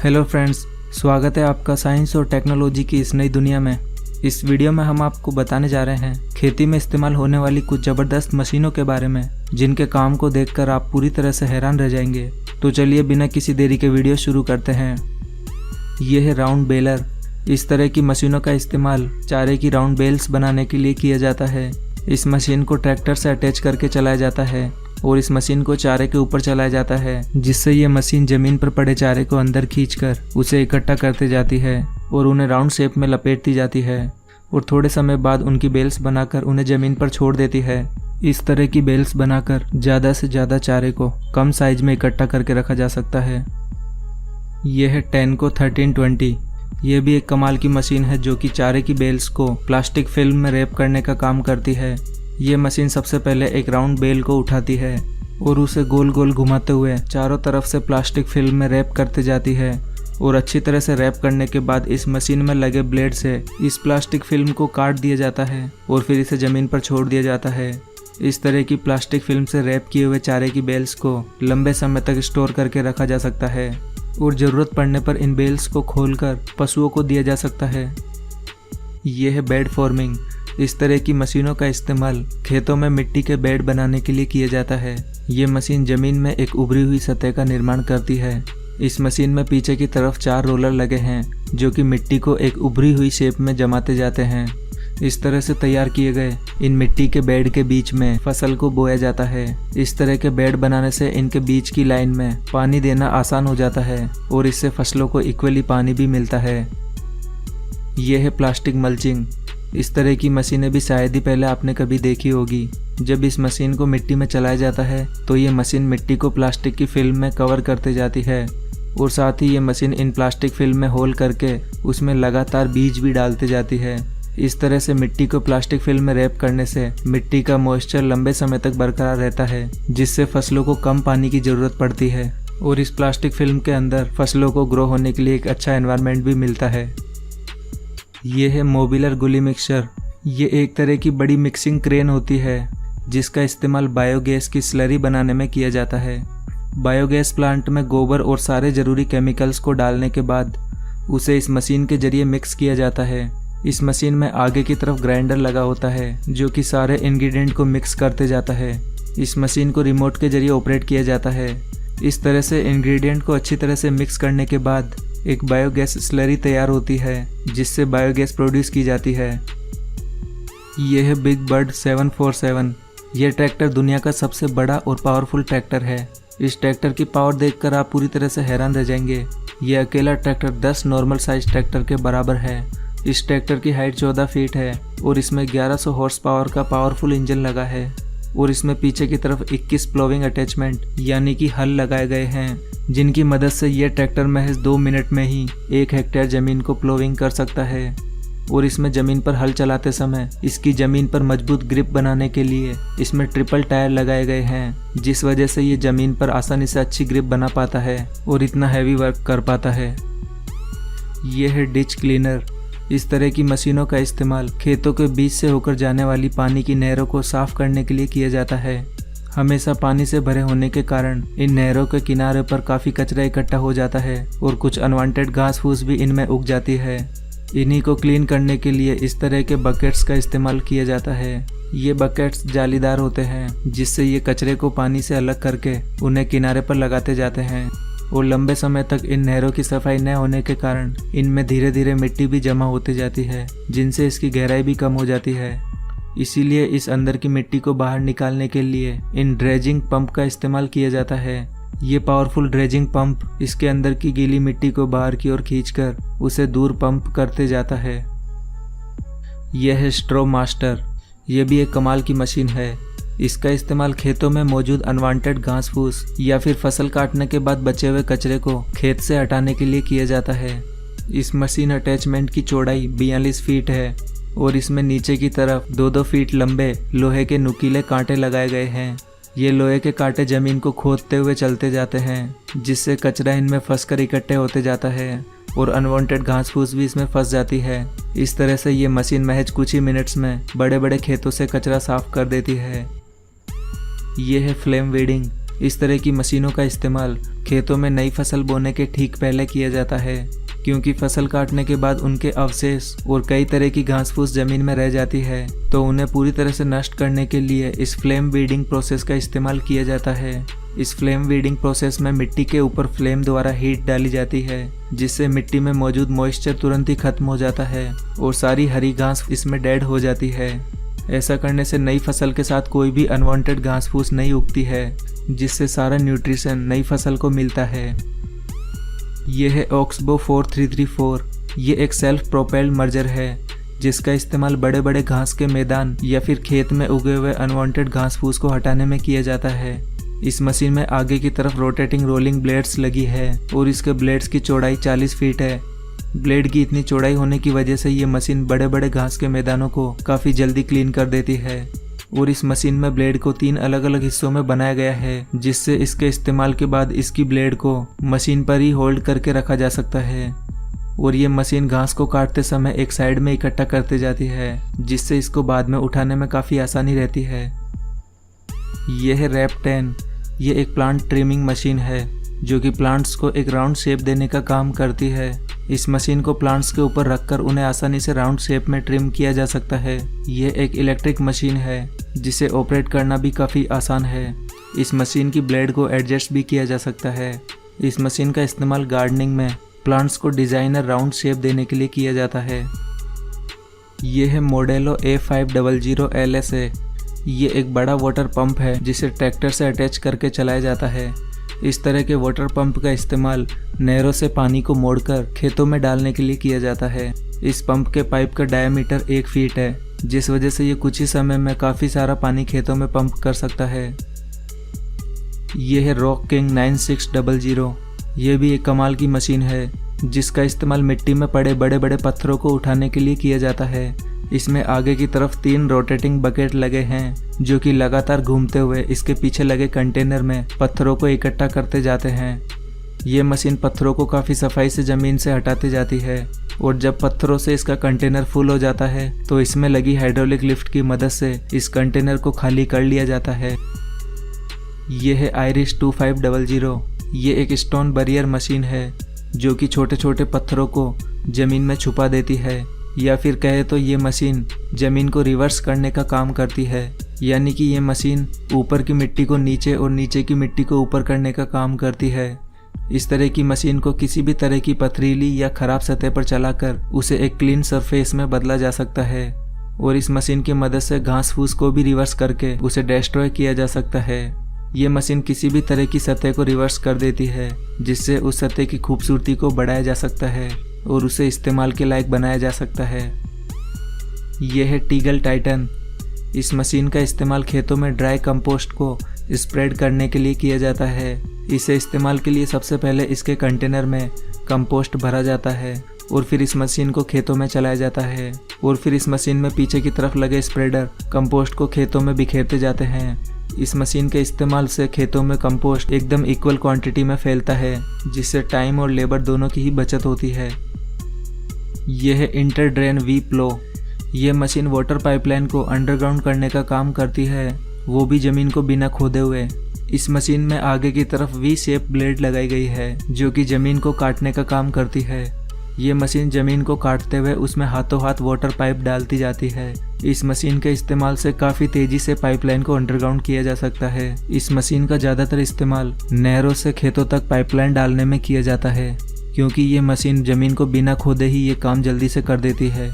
Hello friends, स्वागत है आपका साइंस और टेक्नोलॉजी की इस नई दुनिया में। इस वीडियो में हम आपको बताने जा रहे हैं खेती में इस्तेमाल होने वाली कुछ ज़बरदस्त मशीनों के बारे में, जिनके काम को देखकर आप पूरी तरह से हैरान रह जाएंगे। तो चलिए बिना किसी देरी के वीडियो शुरू करते हैं। ये है राउंड बेलर। इस तरह की मशीनों का इस्तेमाल चारे की राउंड बेल्स बनाने के लिए किया जाता है। इस मशीन को ट्रैक्टर से अटैच करके चलाया जाता है और इस मशीन को चारे के ऊपर चलाया जाता है, जिससे ये मशीन जमीन पर पड़े चारे को अंदर खींचकर उसे इकट्ठा करती जाती है और उन्हें राउंड शेप में लपेटती जाती है और थोड़े समय बाद उनकी बेल्स बनाकर उन्हें जमीन पर छोड़ देती है। इस तरह की बेल्स बनाकर ज़्यादा से ज़्यादा चारे को कम साइज में इकट्ठा करके रखा जा सकता है। यह है टेनको 1320। यह भी एक कमाल की मशीन है जो कि चारे की बेल्स को प्लास्टिक फिल्म में रैप करने का काम करती है। ये मशीन सबसे पहले एक राउंड बेल को उठाती है और उसे गोल गोल घुमाते हुए चारों तरफ से प्लास्टिक फिल्म में रैप करते जाती है और अच्छी तरह से रैप करने के बाद इस मशीन में लगे ब्लेड से इस प्लास्टिक फिल्म को काट दिया जाता है और फिर इसे ज़मीन पर छोड़ दिया जाता है। इस तरह की प्लास्टिक फिल्म से रैप किए हुए चारे की बेल्स को लंबे समय तक स्टोर करके रखा जा सकता है और ज़रूरत पड़ने पर इन बेल्स को खोलकर पशुओं को दिया जा सकता है। यह है बेड फॉर्मिंग। इस तरह की मशीनों का इस्तेमाल खेतों में मिट्टी के बेड बनाने के लिए किया जाता है। ये मशीन जमीन में एक उभरी हुई सतह का निर्माण करती है। इस मशीन में पीछे की तरफ 4 रोलर लगे हैं जो कि मिट्टी को एक उभरी हुई शेप में जमाते जाते हैं। इस तरह से तैयार किए गए इन मिट्टी के बेड के बीच में फसल को बोया जाता है। इस तरह के बेड बनाने से इनके बीच की लाइन में पानी देना आसान हो जाता है और इससे फसलों को इक्वली पानी भी मिलता है। यह है प्लास्टिक मल्चिंग। इस तरह की मशीनें भी शायद ही पहले आपने कभी देखी होगी। जब इस मशीन को मिट्टी में चलाया जाता है तो ये मशीन मिट्टी को प्लास्टिक की फिल्म में कवर करते जाती है और साथ ही ये मशीन इन प्लास्टिक फिल्म में होल करके उसमें लगातार बीज भी डालते जाती है। इस तरह से मिट्टी को प्लास्टिक फिल्म में रैप करने से मिट्टी का मॉइस्चर लंबे समय तक बरकरार रहता है, जिससे फसलों को कम पानी की ज़रूरत पड़ती है और इस प्लास्टिक फिल्म के अंदर फसलों को ग्रो होने के लिए एक अच्छा एनवायरनमेंट भी मिलता है। ये है मोबिलर गुली मिक्सचर। ये एक तरह की बड़ी मिक्सिंग क्रेन होती है जिसका इस्तेमाल बायोगैस की स्लरी बनाने में किया जाता है। बायोगैस प्लांट में गोबर और सारे ज़रूरी केमिकल्स को डालने के बाद उसे इस मशीन के जरिए मिक्स किया जाता है। इस मशीन में आगे की तरफ ग्राइंडर लगा होता है जो कि सारे इंग्रेडिएंट को मिक्स करते जाता है। इस मशीन को रिमोट के जरिए ऑपरेट किया जाता है। इस तरह से इंग्रेडिएंट को अच्छी तरह से मिक्स करने के बाद एक बायोगैस स्लरी तैयार होती है जिससे बायोगैस प्रोड्यूस की जाती है। यह है बिग बर्ड 747। यह ट्रैक्टर दुनिया का सबसे बड़ा और पावरफुल ट्रैक्टर है। इस ट्रैक्टर की पावर देखकर आप पूरी तरह से हैरान रह जाएंगे। यह अकेला ट्रैक्टर 10 नॉर्मल साइज ट्रैक्टर के बराबर है। इस ट्रैक्टर की हाइट 14 फीट है और इसमें 1100 हॉर्स पावर का पावरफुल इंजन लगा है और इसमें पीछे की तरफ 21 प्लोविंग अटैचमेंट यानी कि हल लगाए गए हैं, जिनकी मदद से यह ट्रैक्टर महज 2 मिनट में ही 1 हेक्टेयर ज़मीन को प्लोविंग कर सकता है। और इसमें ज़मीन पर हल चलाते समय इसकी ज़मीन पर मजबूत ग्रिप बनाने के लिए इसमें ट्रिपल टायर लगाए गए हैं, जिस वजह से ये ज़मीन पर आसानी से अच्छी ग्रिप बना पाता है और इतना हैवी वर्क कर पाता है। यह है डिच क्लीनर। इस तरह की मशीनों का इस्तेमाल खेतों के बीच से होकर जाने वाली पानी की नहरों को साफ करने के लिए किया जाता है। हमेशा पानी से भरे होने के कारण इन नहरों के किनारे पर काफ़ी कचरा इकट्ठा हो जाता है और कुछ अनवांटेड घास फूस भी इनमें उग जाती है। इन्हीं को क्लीन करने के लिए इस तरह के बकेट्स का इस्तेमाल किया जाता है। ये बकेट्स जालीदार होते हैं जिससे ये कचरे को पानी से अलग करके उन्हें किनारे पर लगाते जाते हैं और लंबे समय तक इन नहरों की सफाई न होने के कारण इनमें धीरे धीरे मिट्टी भी जमा होती जाती है, जिनसे इसकी गहराई भी कम हो जाती है। इसीलिए इस अंदर की मिट्टी को बाहर निकालने के लिए इन ड्रेजिंग पंप का इस्तेमाल किया जाता है। ये पावरफुल ड्रेजिंग पंप इसके अंदर की गीली मिट्टी को बाहर की ओर खींचकर उसे दूर पंप करते जाता है। यह है स्ट्रॉ मास्टर। यह भी एक कमाल की मशीन है। इसका इस्तेमाल खेतों में मौजूद अनवांटेड घास फूस या फिर फसल काटने के बाद बचे हुए कचरे को खेत से हटाने के लिए किया जाता है। इस मशीन अटैचमेंट की चौड़ाई 42 फीट है और इसमें नीचे की तरफ 2-2 फीट लंबे लोहे के नुकीले कांटे लगाए गए हैं। ये लोहे के कांटे जमीन को खोदते हुए चलते जाते हैं, जिससे कचरा इनमें फंसकर इकट्ठे होते जाता है और अनवांटेड घास फूस भी इसमें फंस जाती है। इस तरह से ये मशीन महज कुछ ही मिनट्स में बड़े बड़े खेतों से कचरा साफ कर देती है। ये है फ्लेम वेडिंग। इस तरह की मशीनों का इस्तेमाल खेतों में नई फसल बोने के ठीक पहले किया जाता है, क्योंकि फसल काटने के बाद उनके अवशेष और कई तरह की घास फूस जमीन में रह जाती है, तो उन्हें पूरी तरह से नष्ट करने के लिए इस फ्लेम वीडिंग प्रोसेस का इस्तेमाल किया जाता है। इस फ्लेम वीडिंग प्रोसेस में मिट्टी के ऊपर फ्लेम द्वारा हीट डाली जाती है, जिससे मिट्टी में मौजूद मॉइस्चर तुरंत ही खत्म हो जाता है और सारी हरी घास इसमें डेड हो जाती है। ऐसा करने से नई फसल के साथ कोई भी अनवांटेड घास फूस नहीं उगती है, जिससे सारा न्यूट्रिशन नई फसल को मिलता है। यह है ऑक्सबो 4334। ये एक सेल्फ प्रोपेल्ड मर्जर है, जिसका इस्तेमाल बड़े बड़े घास के मैदान या फिर खेत में उगे हुए अनवांटेड घास फूस को हटाने में किया जाता है। इस मशीन में आगे की तरफ रोटेटिंग रोलिंग ब्लेड्स लगी है और इसके ब्लेड्स की चौड़ाई 40 फीट है। ब्लेड की इतनी चौड़ाई होने की वजह से ये मशीन बड़े बड़े घास के मैदानों को काफ़ी जल्दी क्लीन कर देती है। और इस मशीन में ब्लेड को 3 अलग अलग हिस्सों में बनाया गया है, जिससे इसके इस्तेमाल के बाद इसकी ब्लेड को मशीन पर ही होल्ड करके रखा जा सकता है। और ये मशीन घास को काटते समय एक साइड में इकट्ठा करते जाती है, जिससे इसको बाद में उठाने में काफ़ी आसानी रहती है। यह है रैप 10। ये एक प्लांट ट्रिमिंग मशीन है, जो कि प्लांट्स को एक राउंड शेप देने का काम करती है। इस मशीन को प्लांट्स के ऊपर रखकर उन्हें आसानी से राउंड शेप में ट्रिम किया जा सकता है। यह एक इलेक्ट्रिक मशीन है, जिसे ऑपरेट करना भी काफ़ी आसान है। इस मशीन की ब्लेड को एडजस्ट भी किया जा सकता है। इस मशीन का इस्तेमाल गार्डनिंग में प्लांट्स को डिज़ाइनर राउंड शेप देने के लिए किया जाता है। यह है मॉडेलो A500 LSA। ये एक बड़ा वाटर पंप है, जिसे ट्रैक्टर से अटैच करके चलाया जाता है। इस तरह के वाटर पंप का इस्तेमाल नहरों से पानी को मोड़कर खेतों में डालने के लिए किया जाता है। इस पंप के पाइप का डायमीटर 1 फीट है, जिस वजह से ये कुछ ही समय में काफ़ी सारा पानी खेतों में पंप कर सकता है। यह है रॉक किंग 9600। ये भी एक कमाल की मशीन है, जिसका इस्तेमाल मिट्टी में पड़े बड़े बड़े पत्थरों को उठाने के लिए किया जाता है। इसमें आगे की तरफ 3 रोटेटिंग बकेट लगे हैं, जो कि लगातार घूमते हुए इसके पीछे लगे कंटेनर में पत्थरों को इकट्ठा करते जाते हैं। ये मशीन पत्थरों को काफ़ी सफाई से ज़मीन से हटाती जाती है, और जब पत्थरों से इसका कंटेनर फुल हो जाता है तो इसमें लगी हाइड्रोलिक लिफ्ट की मदद से इस कंटेनर को खाली कर लिया जाता है। यह है आयरिश 2500। ये एक स्टोन बैरियर मशीन है, जो कि छोटे छोटे पत्थरों को ज़मीन में छुपा देती है, या फिर कहे तो ये मशीन ज़मीन को रिवर्स करने का काम करती है। यानी कि ये मशीन ऊपर की मिट्टी को नीचे और नीचे की मिट्टी को ऊपर करने का काम करती है। इस तरह की मशीन को किसी भी तरह की पथरीली या ख़राब सतह पर चलाकर उसे एक क्लीन सरफेस में बदला जा सकता है, और इस मशीन की मदद से घास फूस को भी रिवर्स करके उसे डिस्ट्रॉय किया जा सकता है। ये मशीन किसी भी तरह की सतह को रिवर्स कर देती है, जिससे उस सतह की खूबसूरती को बढ़ाया जा सकता है और उसे इस्तेमाल के लायक बनाया जा सकता है। यह है टीगल टाइटन। इस मशीन का इस्तेमाल खेतों में ड्राई कंपोस्ट को स्प्रेड करने के लिए किया जाता है। इसे इस्तेमाल के लिए सबसे पहले इसके कंटेनर में कंपोस्ट भरा जाता है, और फिर इस मशीन को खेतों में चलाया जाता है, और फिर इस मशीन में पीछे की तरफ लगे स्प्रेडर कंपोस्ट को खेतों में बिखेरते जाते हैं। इस मशीन के इस्तेमाल से खेतों में कंपोस्ट एकदम इक्वल क्वांटिटी में फैलता है, जिससे टाइम और लेबर दोनों की ही बचत होती है। यह है इंटर ड्रेन वी प्लो। ये मशीन वाटर पाइपलाइन को अंडरग्राउंड करने का काम करती है, वो भी ज़मीन को बिना खोदे हुए। इस मशीन में आगे की तरफ वी शेप ब्लेड लगाई गई है, जो कि ज़मीन को काटने का काम करती है। ये मशीन ज़मीन को काटते हुए उसमें हाथों हाथ वाटर पाइप डालती जाती है। इस मशीन के इस्तेमाल से काफ़ी तेज़ी से पाइपलाइन को अंडरग्राउंड किया जा सकता है। इस मशीन का ज़्यादातर इस्तेमाल नहरों से खेतों तक पाइपलाइन डालने में किया जाता है, क्योंकि ये मशीन ज़मीन को बिना खोदे ही ये काम जल्दी से कर देती है।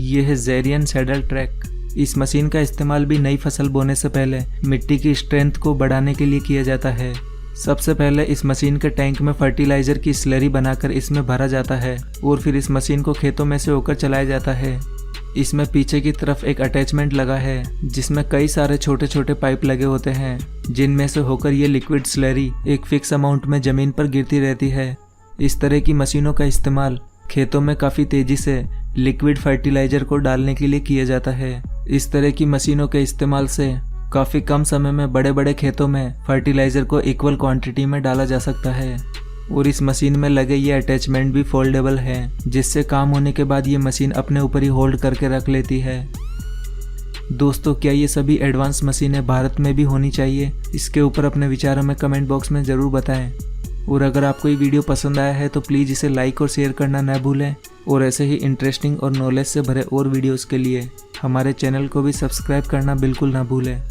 यह है ज़ेरियन सैडल ट्रैक। इस मशीन का इस्तेमाल भी नई फसल बोने से पहले मिट्टी की स्ट्रेंथ को बढ़ाने के लिए किया जाता है। सबसे पहले इस मशीन के टैंक में फर्टिलाइज़र की स्लरी बनाकर इसमें भरा जाता है, और फिर इस मशीन को खेतों में से होकर चलाया जाता है। इसमें पीछे की तरफ एक अटैचमेंट लगा है, जिसमें कई सारे छोटे छोटे पाइप लगे होते हैं, जिनमें से होकर ये लिक्विड स्लरी एक फिक्स अमाउंट में ज़मीन पर गिरती रहती है। इस तरह की मशीनों का इस्तेमाल खेतों में काफ़ी तेज़ी से लिक्विड फर्टिलाइज़र को डालने के लिए किया जाता है। इस तरह की मशीनों के इस्तेमाल से काफ़ी कम समय में बड़े बड़े खेतों में फर्टिलाइज़र को इक्वल क्वांटिटी में डाला जा सकता है। और इस मशीन में लगे ये अटैचमेंट भी फोल्डेबल हैं, जिससे काम होने के बाद ये मशीन अपने ऊपर ही होल्ड करके रख लेती है। दोस्तों, क्या ये सभी एडवांस मशीनें भारत में भी होनी चाहिए? इसके ऊपर अपने विचार हमें कमेंट बॉक्स में ज़रूर बताएं। और अगर आपको ये वीडियो पसंद आया है तो प्लीज़ इसे लाइक और शेयर करना न भूलें। और ऐसे ही इंटरेस्टिंग और नॉलेज से भरे और वीडियोस के लिए हमारे चैनल को भी सब्सक्राइब करना बिल्कुल ना भूलें।